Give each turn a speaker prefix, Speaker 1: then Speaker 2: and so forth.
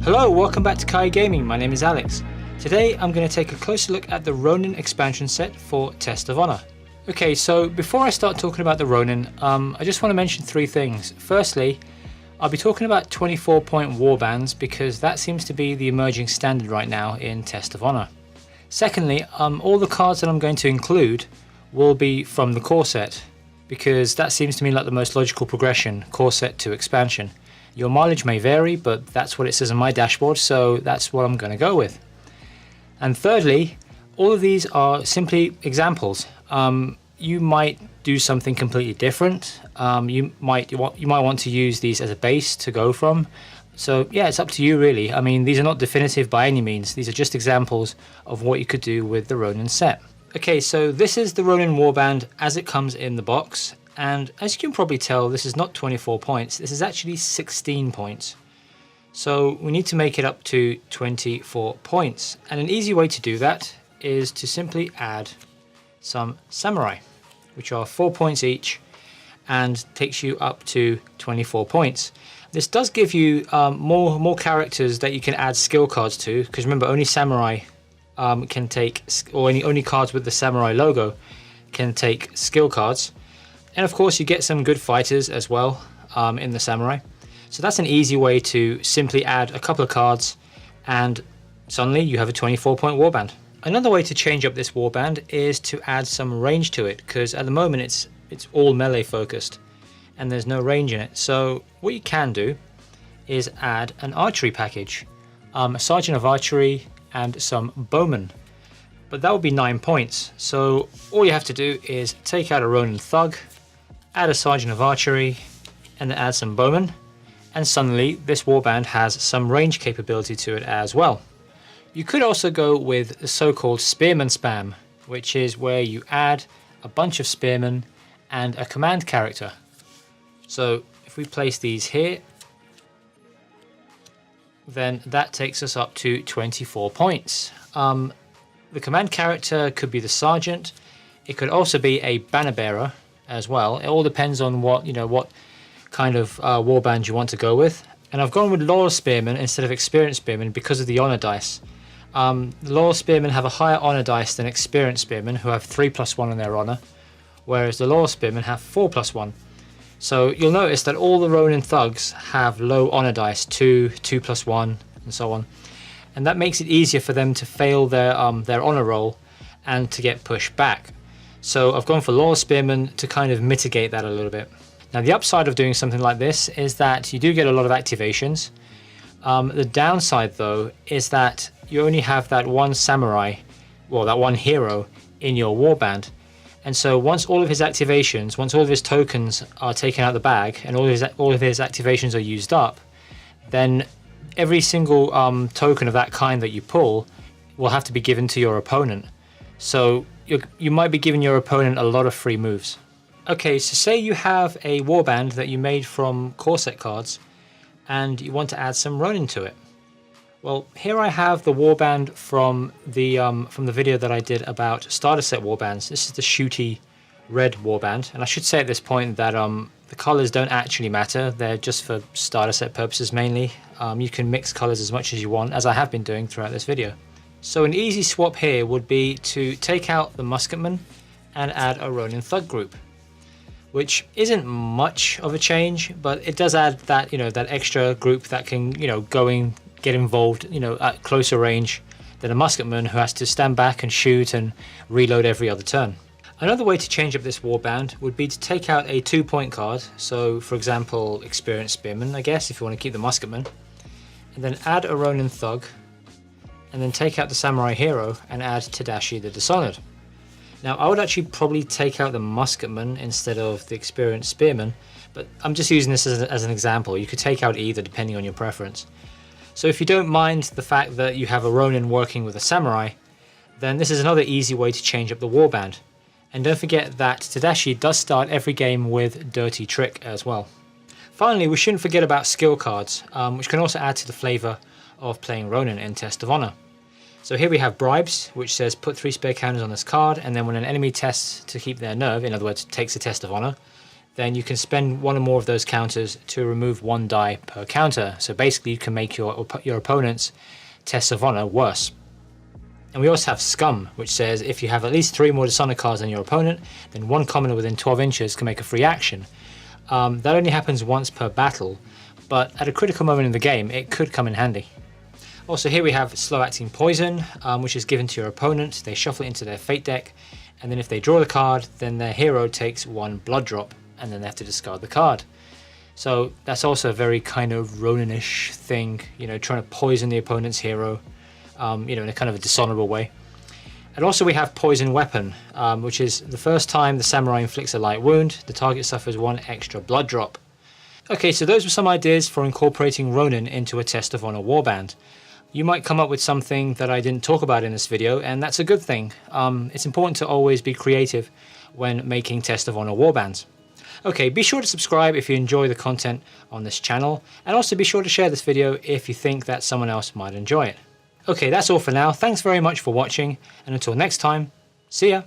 Speaker 1: Hello, welcome back to Kiai Gaming. My name is Alex. Today I'm going to take a closer look at the Ronin expansion set for Test of Honor. Okay, so before I start talking about the Ronin, I just want to mention three things. Firstly, I'll be talking about 24-point Warbands because that seems to be the emerging standard right now in Test of Honor. Secondly, all the cards that I'm going to include will be from the core set because that seems to me like the most logical progression, core set to expansion. Your mileage may vary, but that's what it says on my dashboard, so that's what I'm going to go with. And thirdly, all of these are simply examples. You might do something completely different. You might want to use these as a base to go from. So yeah, it's up to you really. I mean, these are not definitive by any means. These are just examples of what you could do with the Ronin set. Okay, so this is the Ronin Warband as it comes in the box. And as you can probably tell, this is not 24 points, this is actually 16 points. So we need to make it up to 24 points. And an easy way to do that is to simply add some samurai, which are 4 points each and takes you up to 24 points. This does give you more characters that you can add skill cards to, because remember, only samurai can take, or only cards with the samurai logo can take skill cards. And of course you get some good fighters as well in the samurai. So that's an easy way to simply add a couple of cards and suddenly you have a 24-point warband. Another way to change up this warband is to add some range to it, because at the moment it's all melee focused and there's no range in it. So what you can do is add an archery package, a sergeant of archery and some bowmen. But that would be 9 points. So all you have to do is take out a Ronin thug, add a sergeant of archery, and then add some bowmen, and suddenly this warband has some range capability to it as well. You could also go with the so-called Spearmen Spam, which is where you add a bunch of spearmen and a command character. So if we place these here, then that takes us up to 24 points. The command character could be the sergeant. It could also be a banner bearer as well. It all depends on what kind of warband you want to go with. And I've gone with loyal spearmen instead of experienced spearmen because of the honor dice. The loyal spearmen have a higher honor dice than experienced spearmen, who have 3+1 on their honor, whereas the loyal spearmen have 4+1. So you'll notice that all the Ronin thugs have low honor dice, 2, 2+1, and so on. And that makes it easier for them to fail their honor roll and to get pushed back. So I've gone for loyal spearmen to kind of mitigate that a little bit. Now the upside of doing something like this is that you do get a lot of activations. The downside though is that you only have that one samurai, well, that one hero in your warband. And so once all of his activations, once all of his tokens are taken out of the bag and all of his activations are used up, then every single token of that kind that you pull will have to be given to your opponent. So you might be giving your opponent a lot of free moves. Okay, so say you have a warband that you made from core set cards and you want to add some Ronin to it. Well, here I have the warband from the video that I did about starter set warbands. This is the shooty red warband, and I should say at this point that the colors don't actually matter. They're just for starter set purposes mainly. You can mix colors as much as you want, as I have been doing throughout this video. So an easy swap here would be to take out the musketman and add a Ronin thug group, which isn't much of a change, but it does add that, that extra group that can, get involved, at closer range than a musketman who has to stand back and shoot and reload every other turn. Another way to change up this warband would be to take out a 2-point card. So for example, experienced spearman, I guess, if you want to keep the musketman, and then add a Ronin thug, and then take out the samurai hero and add Tadashi the Dishonored. Now I would actually probably take out the musketman instead of the experienced spearman, but I'm just using this as an example. You could take out either depending on your preference. So if you don't mind the fact that you have a Ronin working with a samurai, then this is another easy way to change up the warband. And don't forget that Tadashi does start every game with Dirty Trick as well. Finally, we shouldn't forget about skill cards, which can also add to the flavour of playing Ronin in Test of Honor. So here we have Bribes, which says put 3 spare counters on this card, and then when an enemy tests to keep their nerve, in other words takes a Test of Honor, then you can spend one or more of those counters to remove 1 die per counter. So basically you can make your opponent's tests of honor worse. And we also have Scum, which says if you have at least 3 more dishonor cards than your opponent, then 1 commoner within 12 inches can make a free action. That only happens once per battle, but at a critical moment in the game, it could come in handy. Also here we have slow acting poison, which is given to your opponent. They shuffle it into their fate deck, and then if they draw the card, then their hero takes 1 blood drop, and then they have to discard the card. So that's also a very kind of Ronin-ish thing, you know, trying to poison the opponent's hero, you know, in a kind of a dishonorable way. And also we have Poison Weapon, which is the first time the samurai inflicts a light wound, the target suffers 1 extra blood drop. Okay, so those were some ideas for incorporating Ronin into a Test of Honor warband. You might come up with something that I didn't talk about in this video, and that's a good thing. It's important to always be creative when making Test of Honor warbands. Okay, be sure to subscribe if you enjoy the content on this channel, and also be sure to share this video if you think that someone else might enjoy it. Okay, that's all for now. Thanks very much for watching, and until next time, see ya!